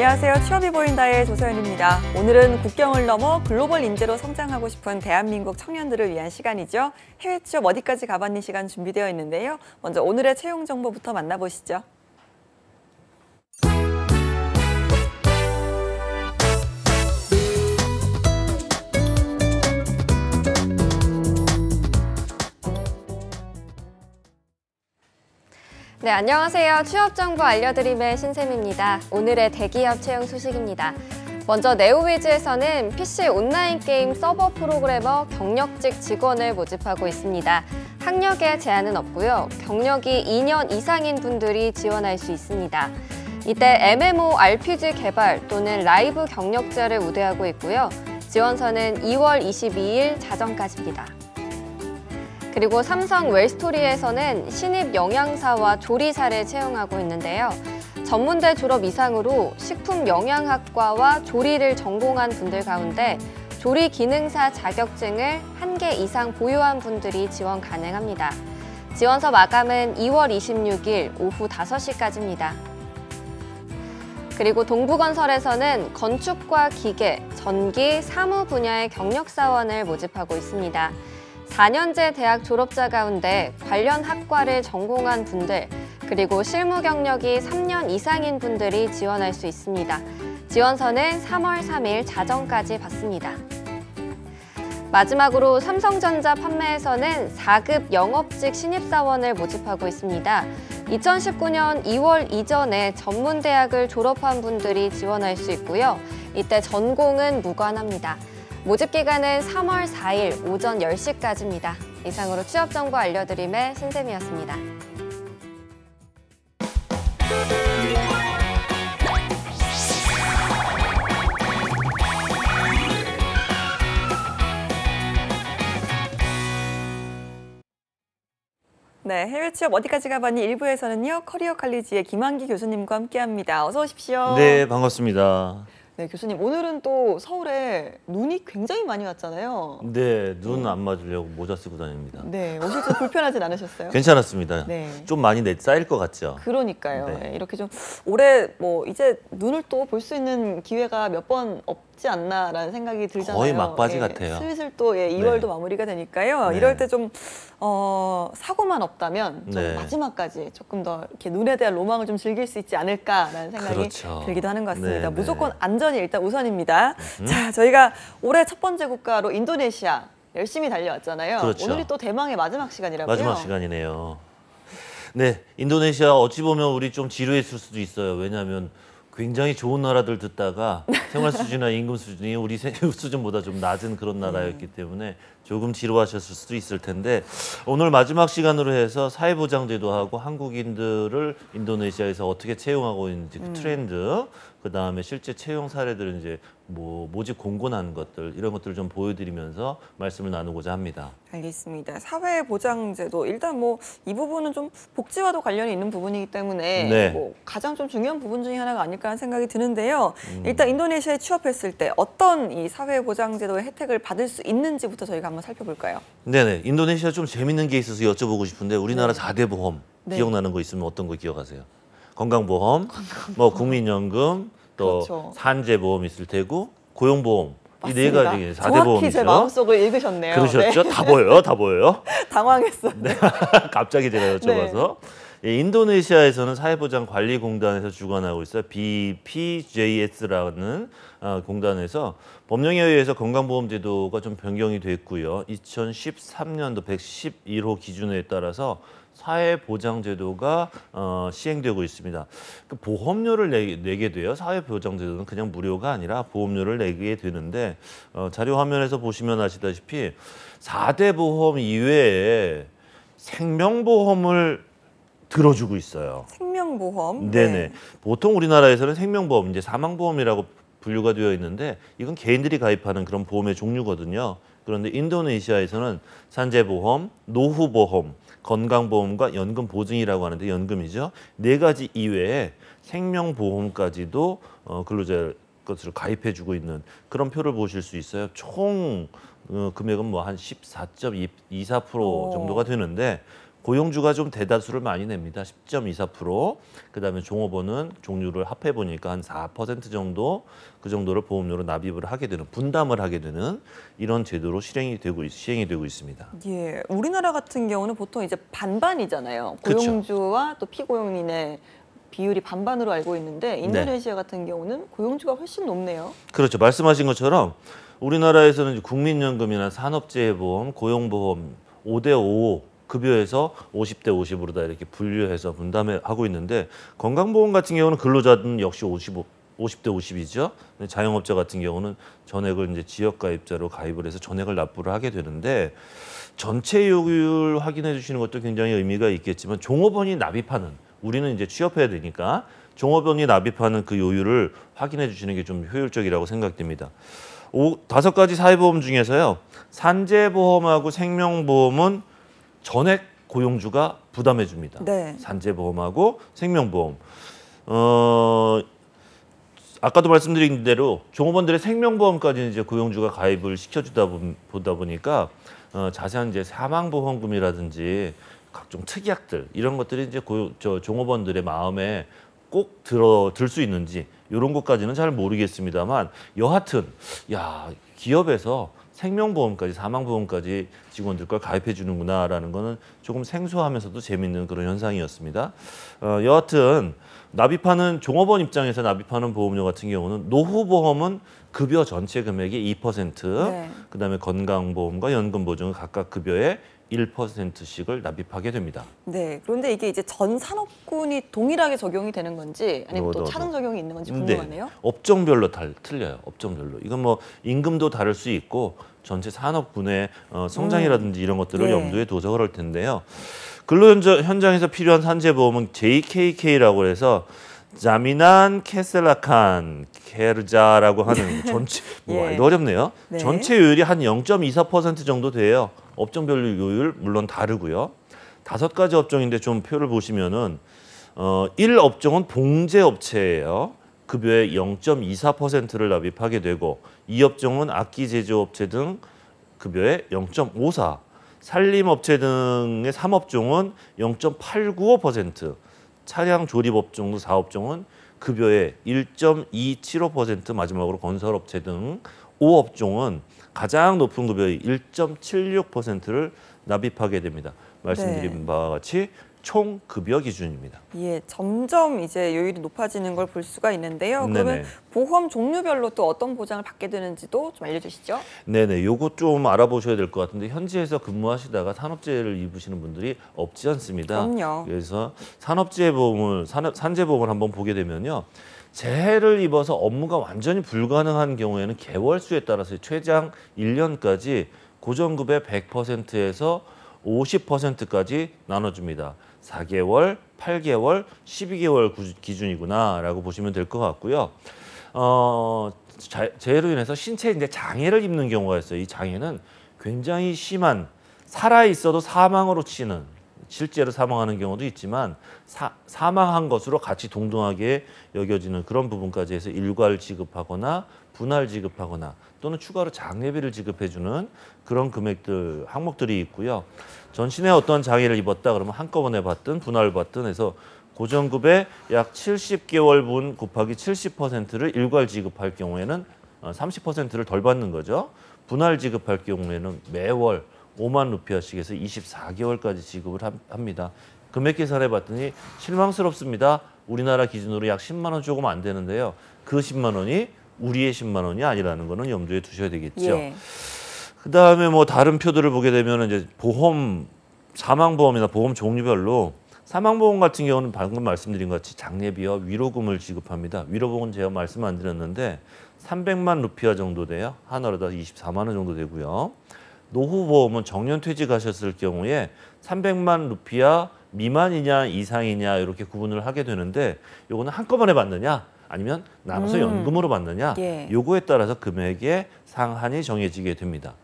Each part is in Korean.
안녕하세요. 취업이 보인다의 조서연입니다. 오늘은 국경을 넘어 글로벌 인재로 성장하고 싶은 대한민국 청년들을 위한 시간이죠. 해외 취업 어디까지 가봤니 시간 준비되어 있는데요. 먼저 오늘의 채용 정보부터 만나보시죠. 네, 안녕하세요. 취업 정보 알려드림의 신샘입니다. 오늘의 대기업 채용 소식입니다. 먼저 네오위즈에서는 PC 온라인 게임 서버 프로그래머 경력직 직원을 모집하고 있습니다. 학력에 제한은 없고요. 경력이 2년 이상인 분들이 지원할 수 있습니다. 이때 MMORPG 개발 또는 라이브 경력자를 우대하고 있고요. 지원서는 2월 22일 자정까지입니다. 그리고 삼성 웰스토리에서는 신입 영양사와 조리사를 채용하고 있는데요. 전문대 졸업 이상으로 식품영양학과와 조리를 전공한 분들 가운데 조리 기능사 자격증을 1개 이상 보유한 분들이 지원 가능합니다. 지원서 마감은 2월 26일 오후 5시까지입니다. 그리고 동부건설에서는 건축과 기계, 전기, 사무 분야의 경력사원을 모집하고 있습니다. 4년제 대학 졸업자 가운데 관련 학과를 전공한 분들, 그리고 실무 경력이 3년 이상인 분들이 지원할 수 있습니다. 지원서는 3월 3일 자정까지 받습니다. 마지막으로 삼성전자 판매에서는 4급 영업직 신입사원을 모집하고 있습니다. 2019년 2월 이전에 전문대학을 졸업한 분들이 지원할 수 있고요. 이때 전공은 무관합니다. 모집 기간은 3월 4일 오전 10시까지입니다. 이상으로 취업정보 알려드림의 신샘이었습니다. 네, 해외 취업 어디까지 가봤니? 1부에서는요. 커리어 칼리지의 김한기 교수님과 함께합니다. 어서 오십시오. 네, 반갑습니다. 네, 교수님 오늘은 또 서울에 눈이 굉장히 많이 왔잖아요. 네, 눈 안 맞으려고 모자 쓰고 다닙니다. 네, 오실 때 불편하진 않으셨어요? 괜찮았습니다. 네. 좀 많이 쌓일 것 같죠? 그러니까요. 네. 네, 이렇게 좀 올해 뭐 이제 눈을 또 볼 수 있는 기회가 몇 번 없지 않나라는 생각이 들잖아요. 거의 막바지 예, 같아요. 슬슬 또 2월도 네. 마무리가 되니까요. 네. 이럴 때 좀 사고만 없다면 좀 네. 마지막까지 조금 더 이렇게 눈에 대한 로망을 좀 즐길 수 있지 않을까라는 생각이 그렇죠. 들기도 하는 것 같습니다. 네, 무조건 네. 안전이 일단 우선입니다. 자, 저희가 올해 첫 번째 국가로 인도네시아 열심히 달려왔잖아요. 그렇죠. 오늘이 또 대망의 마지막 시간이라고요. 마지막 시간이네요. 네, 인도네시아 어찌 보면 우리 좀 지루했을 수도 있어요. 왜냐하면 굉장히 좋은 나라들 듣다가 생활 수준이나 임금 수준이 우리 수준보다 좀 낮은 그런 나라였기 때문에 조금 지루하셨을 수도 있을 텐데 오늘 마지막 시간으로 해서 사회보장제도 하고 한국인들을 인도네시아에서 어떻게 채용하고 있는지 그 트렌드, 그 다음에 실제 채용 사례들은 이제 뭐 모집 공고난 것들 이런 것들을 좀 보여드리면서 말씀을 나누고자 합니다. 알겠습니다. 사회보장제도 일단 뭐 이 부분은 좀 복지와도 관련이 있는 부분이기 때문에 네. 뭐 가장 좀 중요한 부분 중에 하나가 아닐까 하는 생각이 드는데요. 일단 인도네시아에 취업했을 때 어떤 이 사회보장제도의 혜택을 받을 수 있는지부터 저희가 한번 살펴볼까요? 네네, 인도네시아 좀 재밌는 게 있어서 여쭤보고 싶은데 우리나라 네. 4대 보험 네. 기억나는 거 있으면 어떤 거 기억하세요? 건강보험, 뭐 국민연금, 또 그렇죠. 산재보험 있을 테고 고용보험 이 네 맞습니다. 가지 4대 정확히 보험이죠. 제 마음속을 읽으셨네요. 그러셨죠? 네. 다 보여요, 다 보여요. 당황했어요. 네. 갑자기 제가 여쭤봐서. 예, 인도네시아에서는 사회보장관리공단에서 주관하고 있어요. BPJS라는 공단에서 법령에 의해서 건강보험제도가 좀 변경이 됐고요. 2013년도 111호 기준에 따라서 사회보장제도가 시행되고 있습니다. 그 보험료를 내게 돼요. 사회보장제도는 그냥 무료가 아니라 보험료를 내게 되는데 자료 화면에서 보시면 아시다시피 4대 보험 이외에 생명보험을 들어주고 있어요. 생명보험. 네네. 네. 보통 우리나라에서는 생명보험, 이제 사망보험이라고 분류가 되어 있는데 이건 개인들이 가입하는 그런 보험의 종류거든요. 그런데 인도네시아에서는 산재보험, 노후보험, 건강보험과 연금보증이라고 하는데 연금이죠. 네 가지 이외에 생명보험까지도 근로자 것으로 가입해주고 있는 그런 표를 보실 수 있어요. 총 금액은 뭐 한 14.24% 정도가 되는데 고용주가 좀 대다수를 많이 냅니다. 10.24%. 그다음에 종업원은 종류를 합해 보니까 한 4% 정도 그 정도를 보험료로 납입을 하게 되는 분담을 하게 되는 이런 제도로 시행이 되고 있습니다. 예, 우리나라 같은 경우는 보통 이제 반반이잖아요. 그쵸. 고용주와 또 피고용인의 비율이 반반으로 알고 있는데 인도네시아 같은 경우는 고용주가 훨씬 높네요. 그렇죠. 말씀하신 것처럼 우리나라에서는 이제 국민연금이나 산업재해보험, 고용보험 5대5 급여에서 50대 50으로 다 이렇게 분류해서 분담하고 있는데 건강보험 같은 경우는 근로자는 역시 50대 50이죠. 자영업자 같은 경우는 전액을 이제 지역가입자로 가입을 해서 전액을 납부를 하게 되는데 전체 요율 확인해 주시는 것도 굉장히 의미가 있겠지만 종업원이 납입하는 우리는 이제 취업해야 되니까 종업원이 납입하는 그 요율을 확인해 주시는 게 좀 효율적이라고 생각됩니다. 5가지 사회보험 중에서요. 산재보험하고 생명보험은 전액 고용주가 부담해 줍니다. 네. 산재보험하고 생명보험. 아까도 말씀드린 대로 종업원들의 생명보험까지는 이제 고용주가 가입을 시켜주다 보다 보니까 자세한 이제 사망보험금이라든지 각종 특약들 이런 것들이 이제 종업원들의 마음에 꼭 들 수 있는지 이런 것까지는 잘 모르겠습니다만 여하튼 기업에서 생명보험까지 사망보험까지 직원들 걸 가입해 주는구나라는 거는 조금 생소하면서도 재밌는 그런 현상이었습니다. 여하튼 납입하는 종업원 입장에서 납입하는 보험료 같은 경우는 노후보험은 급여 전체 금액의 2%, 네. 그다음에 건강보험과 연금보증은 각각 급여의 1%씩을 납입하게 됩니다. 네. 그런데 이게 이제 전 산업군이 동일하게 적용이 되는 건지 아니면 또 차등 적용이 있는 건지 궁금하네요. 업종별로 틀려요. 업종별로. 이건 뭐 임금도 다를 수 있고 전체 산업군의 성장이라든지 이런 것들을 예. 염두에 둬서 그럴 텐데요. 근로 현장에서 필요한 산재보험은 JKK라고 해서 자미난 케셀라칸 케르자라고 하는 전체 예. 말도 어렵네요. 네. 전체 요율이 한 0.24% 정도 돼요. 업종별 요율 물론 다르고요. 5가지 업종인데 좀 표를 보시면은 1업종은 봉제업체예요. 급여의 0.24%를 납입하게 되고 2업종은 악기 제조업체 등 급여의 0.54%, 산림업체 등의 3업종은 0.895%, 차량 조립업종도 4업종은 급여의 1.275%, 마지막으로 건설업체 등 5업종은 가장 높은 급여의 1.76%를 납입하게 됩니다. 말씀드린 바와 같이 총 급여 기준입니다. 예, 점점 이제 요율이 높아지는 걸 볼 수가 있는데요. 네네. 그러면 보험 종류별로 또 어떤 보장을 받게 되는지도 좀 알려주시죠. 네네, 요거 좀 알아보셔야 될 것 같은데 현지에서 근무하시다가 산업재해를 입으시는 분들이 없지 않습니다. 그럼요. 그래서 산재보험을 한번 보게 되면요. 재해를 입어서 업무가 완전히 불가능한 경우에는 개월 수에 따라서 최장 1년까지 고정급의 100%에서 50%까지 나눠줍니다. 4개월, 8개월, 12개월 기준이구나라고 보시면 될 것 같고요. 재해로 인해서 신체에 이제 장애를 입는 경우가 있어요. 이 장애는 굉장히 심한 살아 있어도 사망으로 치는 실제로 사망하는 경우도 있지만 사망한 것으로 같이 동등하게 여겨지는 그런 부분까지 해서 일괄 지급하거나 분할 지급하거나 또는 추가로 장례비를 지급해주는 그런 금액들 항목들이 있고요. 전신에 어떤 장애를 입었다 그러면 한꺼번에 받든 분할 받든 해서 고정급의 약 70개월분 곱하기 70%를 일괄 지급할 경우에는 30%를 덜 받는 거죠. 분할 지급할 경우에는 매월 5만 루피아씩 해서 24개월까지 지급을 합니다. 금액 계산해 봤더니 실망스럽습니다. 우리나라 기준으로 약 10만 원 조금 안 되는데요. 그 10만 원이 우리의 10만 원이 아니라는 거는 염두에 두셔야 되겠죠. 예. 그다음에 뭐 다른 표들을 보게 되면 이제 보험, 사망보험이나 보험 종류별로 사망보험 같은 경우는 방금 말씀드린 것 같이 장례비와 위로금을 지급합니다. 위로금은 제가 말씀 안 드렸는데 300만 루피아 정도 돼요. 하나로 다 24만 원 정도 되고요. 노후보험은 정년퇴직하셨을 경우에 300만 루피아 미만이냐 이상이냐 이렇게 구분을 하게 되는데 요거는 한꺼번에 받느냐 아니면 나눠서 연금으로 받느냐 예. 요거에 따라서 금액의 상한이 정해지게 됩니다.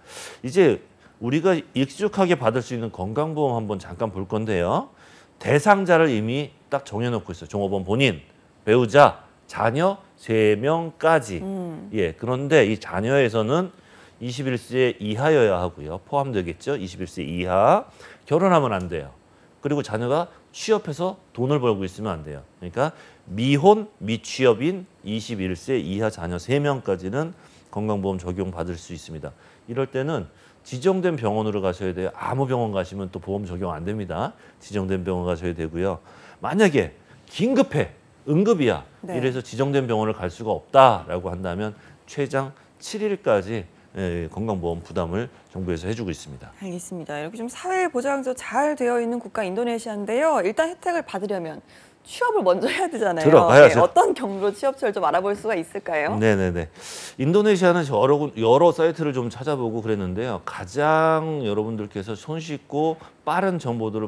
이제 우리가 익숙하게 받을 수 있는 건강보험 한번 잠깐 볼 건데요. 대상자를 이미 딱 정해놓고 있어요. 종업원 본인, 배우자, 자녀 3명까지. 예, 그런데 이 자녀에서는 21세 이하여야 하고요. 포함되겠죠. 21세 이하. 결혼하면 안 돼요. 그리고 자녀가 취업해서 돈을 벌고 있으면 안 돼요. 그러니까 미혼, 미취업인 21세 이하 자녀 3명까지는 건강보험 적용받을 수 있습니다. 이럴 때는 지정된 병원으로 가셔야 돼요. 아무 병원 가시면 또 보험 적용 안 됩니다. 지정된 병원 가셔야 되고요. 만약에 긴급해, 응급이야. 네. 이래서 지정된 병원을 갈 수가 없다라고 한다면 최장 7일까지 건강보험 부담을 정부에서 해주고 있습니다. 알겠습니다. 이렇게 좀 사회보장도 잘 되어 있는 국가 인도네시아인데요. 일단 혜택을 받으려면 취업을 먼저 해야 되잖아요. 들어가야죠. 네, 어떤 경로로 취업처를 좀 알아볼 수가 있을까요? 네네네. 인도네시아는 여러 사이트를 좀 찾아보고 그랬는데요. 가장 여러분들께서 손쉽고 빠른 정보들을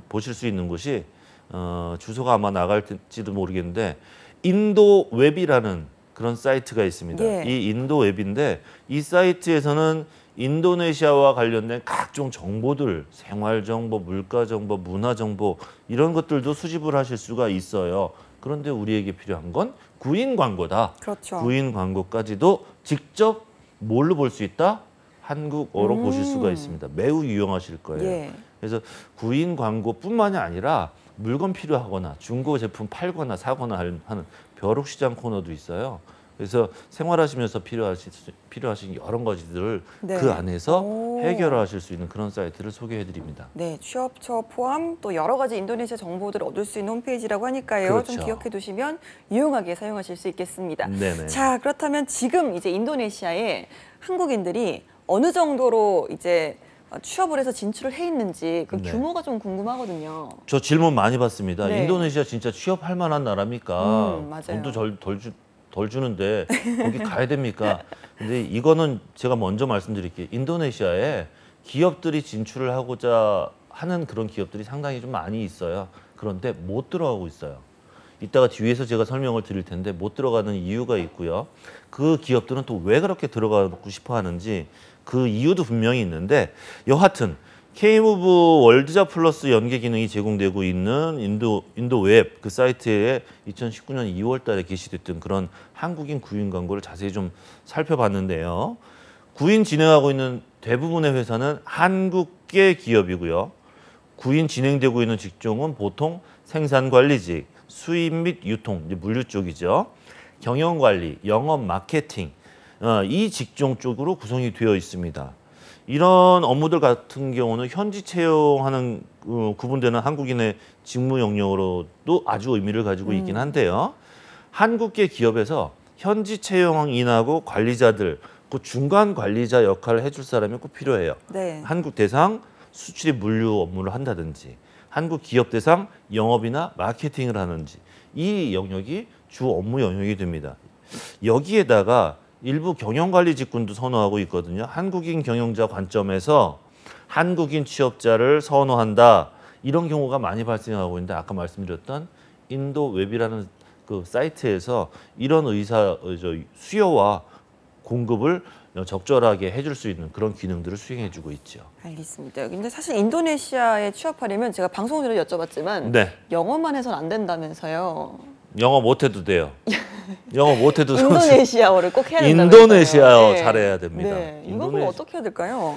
보실 수 있는 곳이 주소가 아마 나갈지도 모르겠는데 인도웹이라는 그런 사이트가 있습니다. 예. 이 인도웹인데 이 사이트에서는 인도네시아와 관련된 각종 정보들, 생활정보, 물가정보, 문화정보 이런 것들도 수집을 하실 수가 있어요. 그런데 우리에게 필요한 건 구인 광고다. 그렇죠. 구인 광고까지도 직접 뭘로 볼 수 있다? 한국어로 보실 수가 있습니다. 매우 유용하실 거예요. 예. 그래서 구인 광고뿐만이 아니라 물건 필요하거나 중고 제품 팔거나 사거나 하는 벼룩시장 코너도 있어요. 그래서 생활하시면서 필요하신 여러 가지들을 네. 그 안에서 오. 해결하실 수 있는 그런 사이트를 소개해드립니다. 네, 취업처 포함 또 여러 가지 인도네시아 정보들을 얻을 수 있는 홈페이지라고 하니까요. 좀 그렇죠. 기억해 두시면 유용하게 사용하실 수 있겠습니다. 네네. 자, 그렇다면 지금 이제 인도네시아에 한국인들이 어느 정도로 이제 취업을 해서 진출을 해 있는지 그 네. 규모가 좀 궁금하거든요. 저 질문 많이 받습니다. 네. 인도네시아 진짜 취업할 만한 나라입니까? 맞아요. 돈도 덜 주는데 거기 가야 됩니까? 근데 이거는 제가 먼저 말씀드릴게요. 인도네시아에 기업들이 진출을 하고자 하는 그런 기업들이 상당히 좀 많이 있어요. 그런데 못 들어가고 있어요. 이따가 뒤에서 제가 설명을 드릴 텐데 못 들어가는 이유가 있고요. 그 기업들은 또 왜 그렇게 들어가고 싶어 하는지 그 이유도 분명히 있는데 여하튼 K무브 월드잡 플러스 연계 기능이 제공되고 있는 인도웹 그 사이트에 2019년 2월 달에 게시됐던 그런 한국인 구인 광고를 자세히 좀 살펴봤는데요. 구인 진행하고 있는 대부분의 회사는 한국계 기업이고요. 구인 진행되고 있는 직종은 보통 생산관리직, 수입 및 유통, 이제 물류 쪽이죠. 경영관리, 영업, 마케팅 이 직종 쪽으로 구성이 되어 있습니다. 이런 업무들 같은 경우는 현지 채용하는 구분되는 한국인의 직무 영역으로도 아주 의미를 가지고 있긴 한데요. 한국계 기업에서 현지 채용인하고 관리자들, 그 중간 관리자 역할을 해줄 사람이 꼭 필요해요. 네. 한국 대상 수출입 물류 업무를 한다든지 한국 기업 대상 영업이나 마케팅을 하는지 이 영역이 주 업무 영역이 됩니다. 여기에다가 일부 경영관리 직군도 선호하고 있거든요. 한국인 경영자 관점에서 한국인 취업자를 선호한다. 이런 경우가 많이 발생하고 있는데 아까 말씀드렸던 인도웹이라는 그 사이트에서 이런 수요와 공급을 적절하게 해줄 수 있는 그런 기능들을 수행해주고 있죠. 알겠습니다. 근데 사실 인도네시아에 취업하려면 제가 방송으로 여쭤봤지만 네. 영어만 해서는 안 된다면서요. 영어 못해도 돼요. 영어 못해도 인도네시아어를 꼭 해야 된다면서요. 인도네시아어 네. 잘해야 됩니다. 네. 이건 그럼 어떻게 해야 될까요?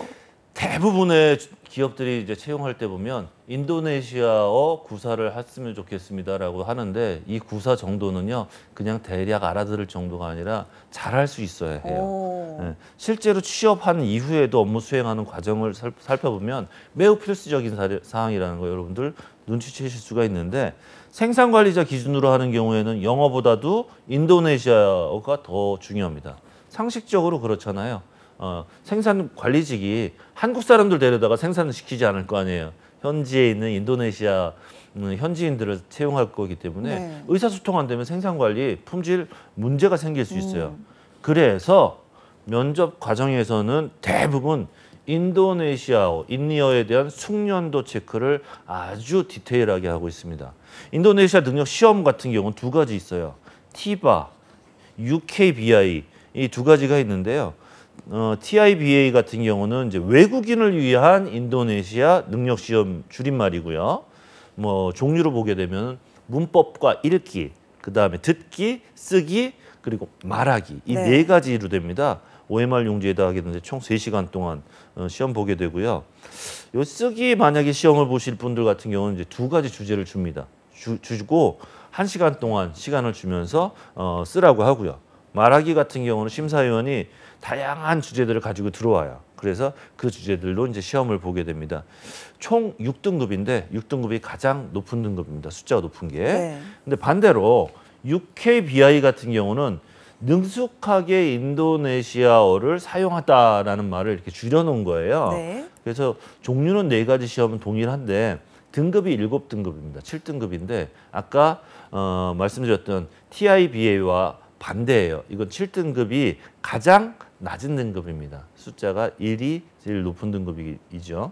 대부분의 기업들이 이제 채용할 때 보면 인도네시아어 구사를 했으면 좋겠습니다라고 하는데 이 구사 정도는요 그냥 대략 알아들을 정도가 아니라 잘할 수 있어야 해요. 오. 네. 실제로 취업한 이후에도 업무 수행하는 과정을 살펴보면 매우 필수적인 사항이라는 거 여러분들 눈치채실 수가 있는데 생산관리자 기준으로 하는 경우에는 영어보다도 인도네시아어가 더 중요합니다. 상식적으로 그렇잖아요. 생산 관리직이 한국 사람들 데려다가 생산을 시키지 않을 거 아니에요. 현지에 있는 인도네시아 현지인들을 채용할 거기 때문에 네. 의사소통 안 되면 생산 관리 품질 문제가 생길 수 있어요. 그래서 면접 과정에서는 대부분 인도네시아어, 인니어에 대한 숙련도 체크를 아주 디테일하게 하고 있습니다. 인도네시아 능력 시험 같은 경우는 두 가지 있어요. TIBA, UKBI 이 두 가지가 있는데요. TIBA 같은 경우는 이제 외국인을 위한 인도네시아 능력 시험 줄임말이고요. 뭐 종류로 보게 되면 문법과 읽기, 그 다음에 듣기, 쓰기, 그리고 말하기 이 네. 네 가지로 됩니다. OMR 용지에다 하게 되는데 총 3시간 동안 시험 보게 되고요. 요 쓰기 만약에 시험을 보실 분들 같은 경우는 이제 2가지 주제를 줍니다. 주고 1시간 동안 시간을 주면서 쓰라고 하고요. 말하기 같은 경우는 심사위원이 다양한 주제들을 가지고 들어와요. 그래서 그 주제들로 이제 시험을 보게 됩니다. 총 6등급인데 6등급이 가장 높은 등급입니다. 숫자가 높은 게. 네. 근데 반대로 UKBI 같은 경우는 능숙하게 인도네시아어를 사용하다라는 말을 이렇게 줄여놓은 거예요. 네. 그래서 종류는 4가지 시험은 동일한데 등급이 7등급입니다. 7등급인데 아까 말씀드렸던 TIBA와 반대예요. 이건 7등급이 가장 낮은 등급입니다. 숫자가 1이 제일 높은 등급이죠.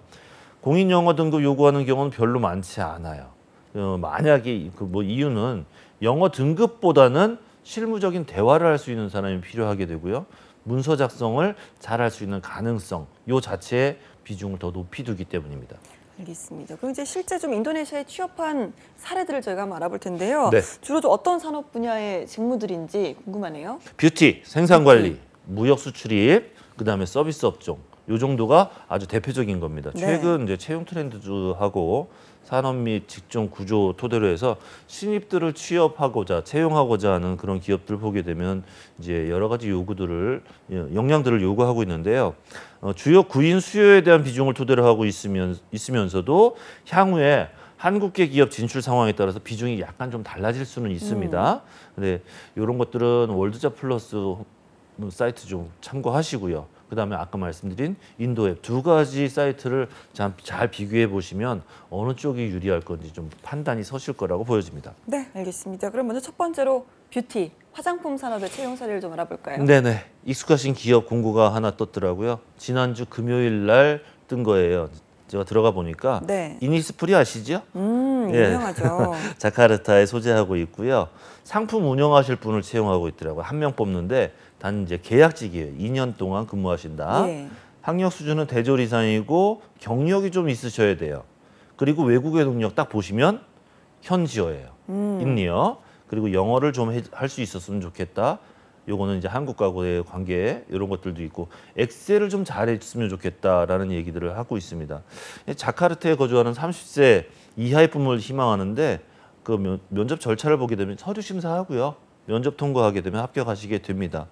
공인 영어 등급 요구하는 경우는 별로 많지 않아요. 만약에 뭐 이유는 영어 등급보다는 실무적인 대화를 할 수 있는 사람이 필요하게 되고요. 문서 작성을 잘 할 수 있는 가능성 요 자체의 비중을 더 높이 두기 때문입니다. 알겠습니다. 그럼 이제 실제 좀 인도네시아에 취업한 사례들을 저희가 한번 알아볼 텐데요. 네. 주로 좀 어떤 산업 분야의 직무들인지 궁금하네요. 뷰티, 생산관리, 무역 수출입, 그다음에 서비스 업종 요 정도가 아주 대표적인 겁니다. 네. 최근 이제 채용 트렌드하고 산업 및 직종 구조 토대로 해서 신입들을 취업하고자 채용하고자 하는 그런 기업들 보게 되면 이제 여러 가지 요구들을 역량들을 요구하고 있는데요. 주요 구인 수요에 대한 비중을 토대로 하고 있으면서도 향후에 한국계 기업 진출 상황에 따라서 비중이 약간 좀 달라질 수는 있습니다. 근데 이런 것들은 월드잡 플러스 사이트 좀 참고하시고요. 그다음에 아까 말씀드린 인도앱 2가지 사이트를 잘 비교해 보시면 어느 쪽이 유리할 건지 좀 판단이 서실 거라고 보여집니다. 네, 알겠습니다. 그럼 먼저 첫 번째로 뷰티, 화장품 산업의 채용 사례를 좀 알아볼까요? 네네. 익숙하신 기업 공고가 하나 떴더라고요. 지난주 금요일 날 뜬 거예요. 제가 들어가 보니까 네. 이니스프리 아시죠? 예. 유명하죠. 자카르타에 소재하고 있고요. 상품 운영하실 분을 채용하고 있더라고요. 한 명 뽑는데 단 이제 계약직이에요. 2년 동안 근무하신다. 예. 학력 수준은 대졸 이상이고 경력이 좀 있으셔야 돼요. 그리고 외국의 능력 딱 보시면 현지어예요. 인리어. 그리고 영어를 좀 할 수 있었으면 좋겠다. 요거는 이제 한국과의 관계 이런 것들도 있고 엑셀을 좀 잘했으면 좋겠다라는 얘기들을 하고 있습니다. 자카르타에 거주하는 30세 이하의 분을 희망하는데 그 면접 절차를 보게 되면 서류 심사하고요. 면접 통과하게 되면 합격하시게 됩니다.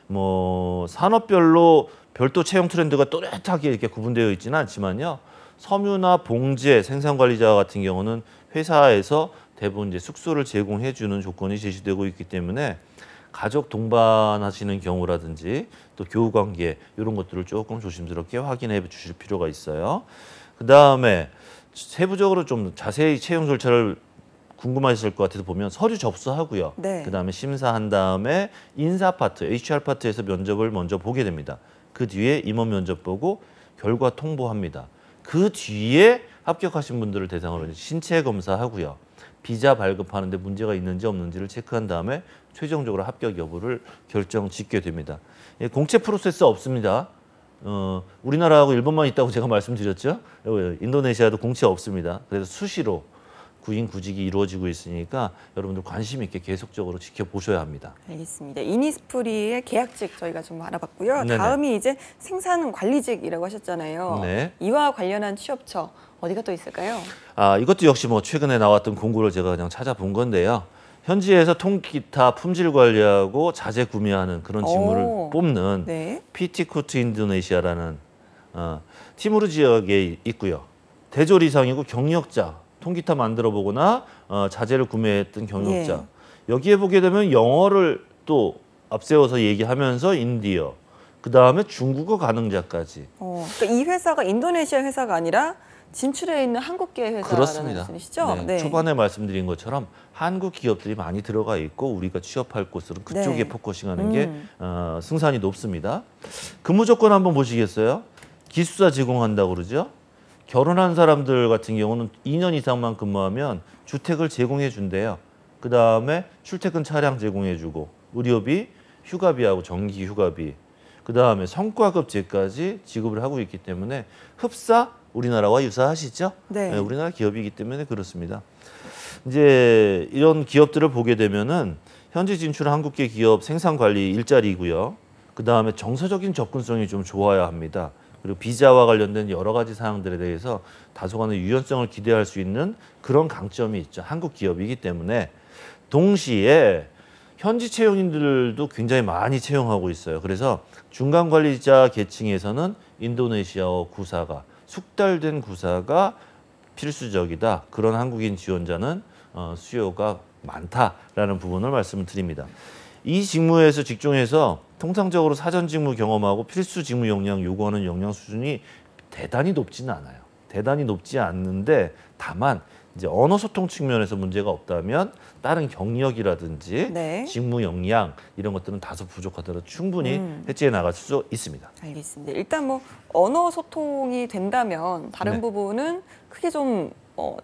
뭐 산업별로 별도 채용 트렌드가 또렷하게 이렇게 구분되어 있지는 않지만요. 섬유나 봉제, 생산관리자 같은 경우는 회사에서 대부분 이제 숙소를 제공해 주는 조건이 제시되고 있기 때문에 가족 동반하시는 경우라든지 또 교우 관계 이런 것들을 조금 조심스럽게 확인해 주실 필요가 있어요. 그다음에 세부적으로 좀 자세히 채용 절차를 궁금하실 것 같아서 보면 서류 접수하고요. 네. 그다음에 심사한 다음에 인사 파트, HR 파트에서 면접을 먼저 보게 됩니다. 그 뒤에 임원 면접 보고 결과 통보합니다. 그 뒤에 합격하신 분들을 대상으로 신체 검사하고요. 비자 발급하는데 문제가 있는지 없는지를 체크한 다음에 최종적으로 합격 여부를 결정 짓게 됩니다. 공채 프로세스 없습니다. 우리나라하고 일본만 있다고 제가 말씀드렸죠. 인도네시아도 공채 없습니다. 그래서 수시로 구인 구직이 이루어지고 있으니까 여러분들 관심 있게 계속적으로 지켜보셔야 합니다. 알겠습니다. 이니스프리의 계약직 저희가 좀 알아봤고요. 네네. 다음이 이제 생산 관리직이라고 하셨잖아요. 네. 이와 관련한 취업처 어디가 또 있을까요? 이것도 역시 뭐 최근에 나왔던 공고를 제가 그냥 찾아본 건데요. 현지에서 통기타 품질 관리하고 자재 구매하는 그런 직무를 오. 뽑는 네. PT코트 인도네시아라는 티무르 지역에 있고요. 대졸 이상이고 경력자, 통기타 만들어 보거나 자재를 구매했던 경력자. 여기에 보게 되면 영어를 또 앞세워서 얘기하면서 인디어, 그 다음에 중국어 가능자까지. 그러니까 이 회사가 인도네시아 회사가 아니라 진출해 있는 한국계 회사라는 그렇습니다. 말씀이시죠? 네. 초반에 말씀드린 것처럼 한국 기업들이 많이 들어가 있고 우리가 취업할 곳은 그쪽에 네. 포커싱하는 게 승산이 높습니다. 근무 조건 한번 보시겠어요? 기숙사 제공한다고 그러죠. 결혼한 사람들 같은 경우는 2년 이상만 근무하면 주택을 제공해 준대요. 그 다음에 출퇴근 차량 제공해 주고 의료비, 휴가비하고 정기 휴가비, 그 다음에 성과급제까지 지급을 하고 있기 때문에 흡사 우리나라와 유사하시죠? 네. 우리나라 기업이기 때문에 그렇습니다. 이제 이런 기업들을 보게 되면은 현지 진출 한국계 기업 생산 관리 일자리고요. 그다음에 정서적인 접근성이 좀 좋아야 합니다. 그리고 비자와 관련된 여러 가지 사항들에 대해서 다소간의 유연성을 기대할 수 있는 그런 강점이 있죠. 한국 기업이기 때문에. 동시에 현지 채용인들도 굉장히 많이 채용하고 있어요. 그래서 중간 관리자 계층에서는 인도네시아어 구사가, 숙달된 구사가 필수적이다. 그런 한국인 지원자는 수요가 많다라는 부분을 말씀을 드립니다. 이 직무에서 직종에서 통상적으로 사전 직무 경험하고 필수 직무 역량 요구하는 역량 수준이 대단히 높지는 않아요. 대단히 높지 않는데 다만 이제 언어 소통 측면에서 문제가 없다면 다른 경력이라든지 네. 직무 역량 이런 것들은 다소 부족하더라도 충분히 해지해 나갈 수 있습니다. 알겠습니다. 일단 뭐 언어 소통이 된다면 다른 네. 부분은 크게 좀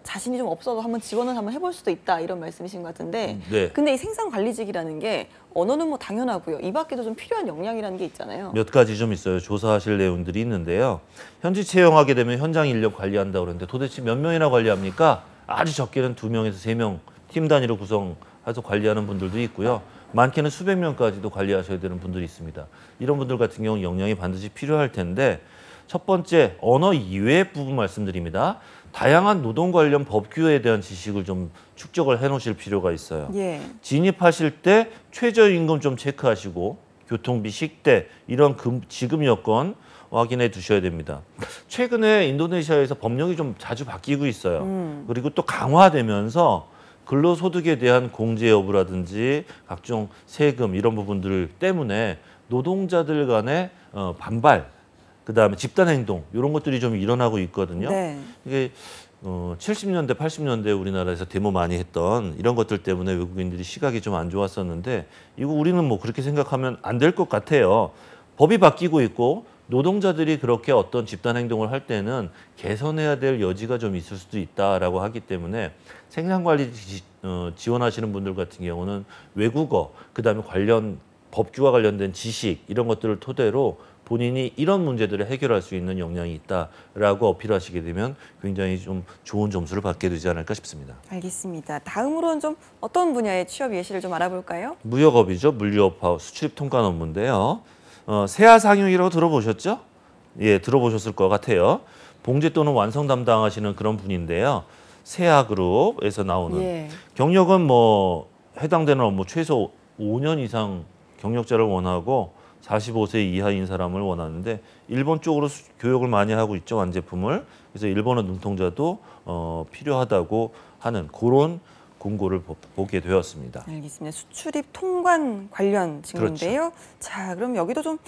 자신이 좀 없어도 한번 지원을 한번 해볼 수도 있다 이런 말씀이신 것 같은데 네. 근데 이 생산관리직이라는 게 언어는 뭐 당연하고요. 이 밖에도 좀 필요한 역량이라는 게 있잖아요. 몇 가지 좀 있어요. 조사하실 내용들이 있는데요. 현지 채용하게 되면 현장 인력 관리한다고 그러는데 도대체 몇 명이나 관리합니까? 아주 적게는 2명에서 3명 팀 단위로 구성해서 관리하는 분들도 있고요. 많게는 수백 명까지도 관리하셔야 되는 분들이 있습니다. 이런 분들 같은 경우는 역량이 반드시 필요할 텐데 첫 번째 언어 이외의 부분 말씀드립니다. 다양한 노동 관련 법규에 대한 지식을 좀 축적을 해놓으실 필요가 있어요. 예. 진입하실 때 최저임금 좀 체크하시고 교통비, 식대 이런 지급 여건 확인해 두셔야 됩니다. 최근에 인도네시아에서 법령이 좀 자주 바뀌고 있어요. 그리고 또 강화되면서 근로소득에 대한 공제 여부라든지 각종 세금 이런 부분들 때문에 노동자들 간의 반발, 그다음에 집단 행동 이런 것들이 좀 일어나고 있거든요. 네. 이게 70년대, 80년대 우리나라에서 데모 많이 했던 이런 것들 때문에 외국인들이 시각이 좀 안 좋았었는데 이거 우리는 뭐 그렇게 생각하면 안 될 것 같아요. 법이 바뀌고 있고 노동자들이 그렇게 어떤 집단 행동을 할 때는 개선해야 될 여지가 좀 있을 수도 있다라고 하기 때문에 생산관리 지원하시는 분들 같은 경우는 외국어, 그다음에 관련 법규와 관련된 지식 이런 것들을 토대로 본인이 이런 문제들을 해결할 수 있는 역량이 있다라고 어필하시게 되면 굉장히 좀 좋은 점수를 받게 되지 않을까 싶습니다. 알겠습니다. 다음으로는 좀 어떤 분야의 취업 예시를 좀 알아볼까요? 무역업이죠. 물류업하고 수출입 통관 업무인데요. 세아 상용이라고 들어보셨죠? 예, 들어보셨을 것 같아요. 봉제 또는 완성 담당하시는 그런 분인데요. 세아그룹에서 나오는 예. 경력은 뭐 해당되는 업무 최소 5년 이상 경력자를 원하고 45세 이하인 사람을 원하는데 일본 쪽으로 교육을 많이 하고 있죠. 완제품을. 그래서 일본어 능통자도 필요하다고 하는 그런 공고를 보게 되었습니다. 알겠습니다. 수출입 통관 관련 직무인데요. 그렇죠. 자, 그럼 여기도 좀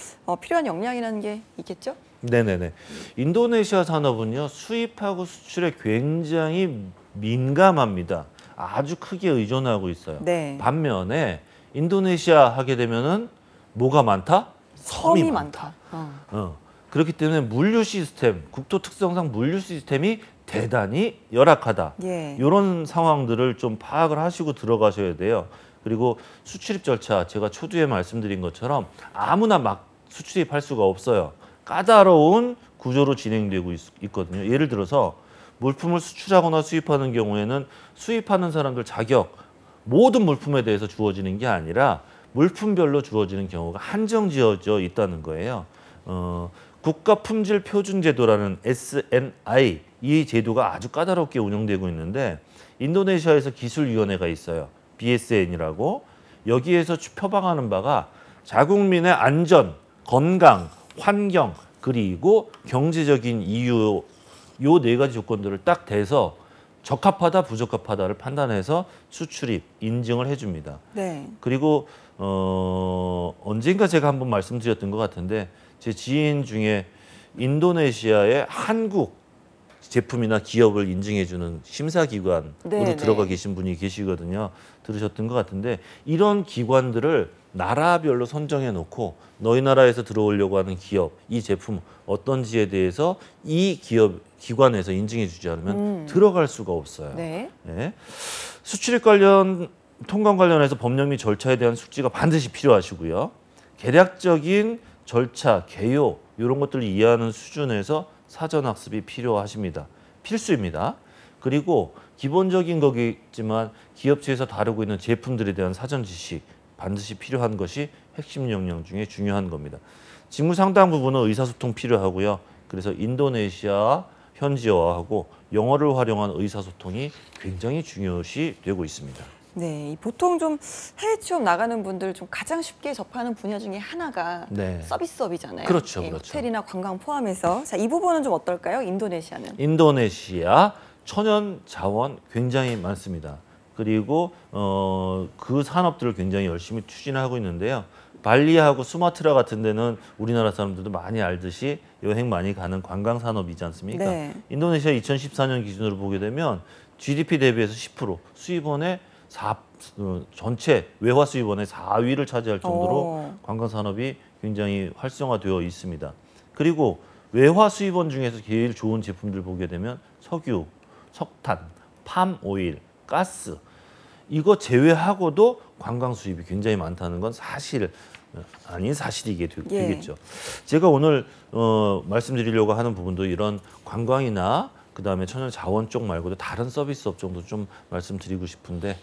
필요한 역량이라는 게 있겠죠? 네네네. 인도네시아 산업은요 수입하고 수출에 굉장히 민감합니다. 아주 크게 의존하고 있어요. 네. 반면에 인도네시아 하게 되면은 뭐가 많다? 섬이 많다. 그렇기 때문에 물류 시스템, 국토 특성상 물류 시스템이 대단히 열악하다. 예. 이런 상황들을 좀 파악을 하시고 들어가셔야 돼요. 그리고 수출입 절차, 제가 초두에 말씀드린 것처럼 아무나 막 수출입할 수가 없어요. 까다로운 구조로 진행되고 있거든요. 예를 들어서 물품을 수출하거나 수입하는 경우에는 수입하는 사람들 자격, 모든 물품에 대해서 주어지는 게 아니라 물품별로 주어지는 경우가 한정지어져 있다는 거예요. 국가 품질 표준 제도라는 SNI 이 제도가 아주 까다롭게 운영되고 있는데 인도네시아에서 기술위원회가 있어요. BSN이라고. 여기에서 표방하는 바가 자국민의 안전, 건강, 환경 그리고 경제적인 이유 요 네 가지 조건들을 딱 대서 적합하다 부적합하다를 판단해서 수출입 인증을 해줍니다. 네. 그리고 언젠가 제가 한번 말씀드렸던 것 같은데 제 지인 중에 인도네시아의 한국 제품이나 기업을 인증해주는 심사기관으로 네, 들어가 네. 계신 분이 계시거든요. 들으셨던 것 같은데 이런 기관들을 나라별로 선정해 놓고 너희 나라에서 들어오려고 하는 기업, 이 제품 어떤지에 대해서 이 기업 기관에서 인증해 주지 않으면 들어갈 수가 없어요. 네. 예. 수출입 관련 통관 관련해서 법령 및 절차에 대한 숙지가 반드시 필요하시고요. 개략적인 절차, 개요 이런 것들을 이해하는 수준에서 사전 학습이 필요하십니다. 필수입니다. 그리고 기본적인 거겠지만 기업체에서 다루고 있는 제품들에 대한 사전 지식 반드시 필요한 것이 핵심 역량 중에 중요한 겁니다. 직무 상당 부분은 의사소통 필요하고요. 그래서 인도네시아 현지어하고 영어를 활용한 의사소통이 굉장히 중요시 되고 있습니다. 네, 보통 좀 해외 취업 나가는 분들 좀 가장 쉽게 접하는 분야 중에 하나가 네. 서비스업이잖아요. 그렇죠, 예, 그렇죠. 호텔이나 관광 포함해서. 자, 이 부분은 좀 어떨까요? 인도네시아는? 인도네시아 천연 자원 굉장히 많습니다. 그리고 그 산업들을 굉장히 열심히 추진하고 있는데요. 발리하고 수마트라 같은 데는 우리나라 사람들도 많이 알듯이 여행 많이 가는 관광 산업이지 않습니까? 네. 인도네시아 2014년 기준으로 보게 되면 GDP 대비해서 10%, 수입원의 전체 외화 수입원의 4위를 차지할 정도로 관광 산업이 굉장히 활성화되어 있습니다. 그리고 외화 수입원 중에서 제일 좋은 제품들 보게 되면 석유, 석탄, 팜 오일, 가스 이거 제외하고도 관광 수입이 굉장히 많다는 건 사실 아닌 사실이게 되겠죠. 제가 오늘 말씀드리려고 하는 부분도 이런 관광이나 그다음에 천연 자원 쪽 말고도 다른 서비스 업종도 좀 말씀드리고 싶은데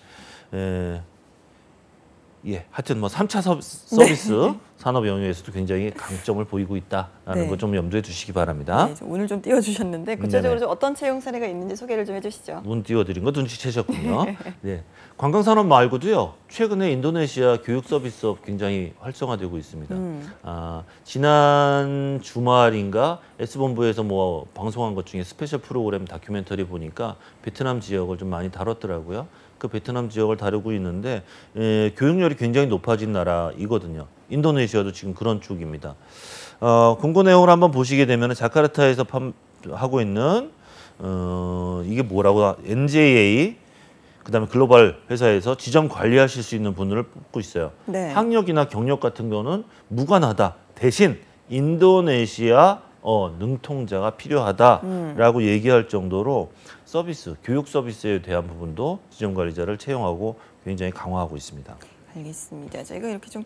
하여튼 뭐 3차 서비스 산업 영역에서도 굉장히 강점을 보이고 있다라는 거 좀 염두에 두시기 바랍니다. 네, 오늘 좀 띄워주셨는데 구체적으로 좀 어떤 채용 사례가 있는지 소개를 좀 해주시죠. 문 띄워드린 거 눈치채셨군요. 네, 관광산업 말고도요. 최근에 인도네시아 교육 서비스업 굉장히 활성화되고 있습니다. 지난 주말인가 S본부에서 뭐 방송한 것 중에 스페셜 프로그램 다큐멘터리 보니까 베트남 지역을 좀 많이 다뤘더라고요. 그 베트남 지역을 다루고 있는데 교육열이 굉장히 높아진 나라이거든요. 인도네시아도 지금 그런 쪽입니다. 공고 내용을 한번 보시게 되면 자카르타에서 하고 있는 이게 뭐라고 NJA 그다음에 글로벌 회사에서 지정 관리하실 수 있는 분을 뽑고 있어요. 네. 학력이나 경력 같은 거는 무관하다. 대신 인도네시아 능통자가 필요하다라고 얘기할 정도로 서비스, 교육 서비스에 대한 부분도 지정관리자를 채용하고 굉장히 강화하고 있습니다. 알겠습니다. 저희가 이렇게 좀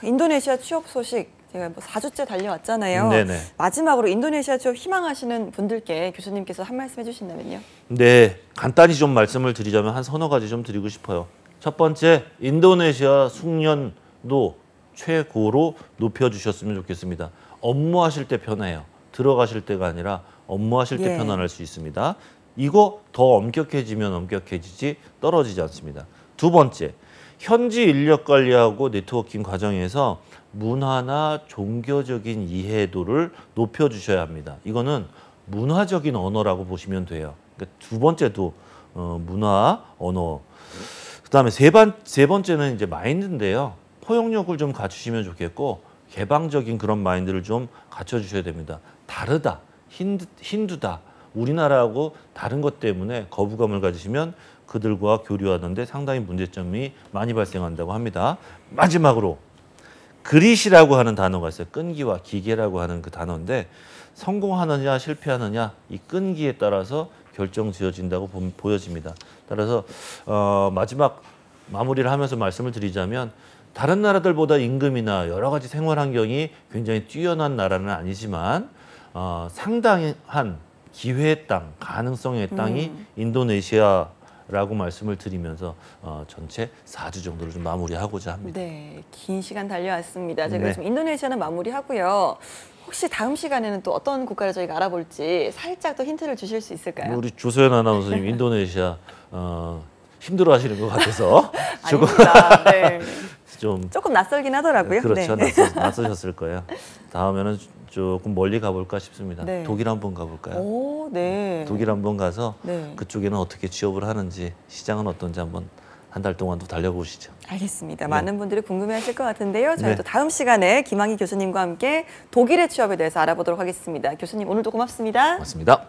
인도네시아 취업 소식 제가 뭐 4주째 달려왔잖아요. 네네. 마지막으로 인도네시아 취업 희망하시는 분들께 교수님께서 한 말씀 해주신다면요. 네, 간단히 좀 말씀을 드리자면 한 서너 가지 좀 드리고 싶어요. 첫 번째, 인도네시아 숙련도 최고로 높여주셨으면 좋겠습니다. 업무하실 때 편해요. 들어가실 때가 아니라 업무하실 때 편안할 수 있습니다. 이거 더 엄격해지면 엄격해지지 떨어지지 않습니다. 두 번째, 현지 인력 관리하고 네트워킹 과정에서 문화나 종교적인 이해도를 높여주셔야 합니다. 이거는 문화적인 언어라고 보시면 돼요. 그러니까 두 번째도 문화, 언어. 그다음에 세 번째는 이제 마인드인데요. 포용력을 좀 갖추시면 좋겠고 개방적인 그런 마인드를 좀 갖춰주셔야 됩니다. 다르다, 힌두다, 우리나라하고 다른 것 때문에 거부감을 가지시면 그들과 교류하는데 상당히 문제점이 많이 발생한다고 합니다. 마지막으로 그릿이라고 하는 단어가 있어요. 끈기와 기계라고 하는 그 단어인데 성공하느냐 실패하느냐 이 끈기에 따라서 결정지어진다고 보여집니다. 따라서 마지막 마무리를 하면서 말씀을 드리자면 다른 나라들보다 임금이나 여러 가지 생활 환경이 굉장히 뛰어난 나라는 아니지만 상당한 기회의 땅, 가능성의 땅이 인도네시아라고 말씀을 드리면서 전체 4주 정도를 좀 마무리하고자 합니다. 네, 긴 시간 달려왔습니다. 저희가 네. 지금 인도네시아는 마무리하고요. 혹시 다음 시간에는 또 어떤 국가를 저희가 알아볼지 살짝 또 힌트를 주실 수 있을까요? 우리 조소연 아나운서님 인도네시아 힘들어하시는 것 같아서 조금 아닙니다. 네. 좀 조금 낯설긴 하더라고요. 그렇죠. 네. 낯서셨을 거예요. 다음에는 조금 멀리 가볼까 싶습니다. 네. 독일 한번 가볼까요? 오, 네. 독일 한번 가서 네. 그쪽에는 어떻게 취업을 하는지 시장은 어떤지 한번 한 달 동안도 달려보시죠. 알겠습니다. 많은 분들이 궁금해하실 것 같은데요. 저희 네. 또 다음 시간에 김학의 교수님과 함께 독일의 취업에 대해서 알아보도록 하겠습니다. 교수님 오늘도 고맙습니다. 고맙습니다.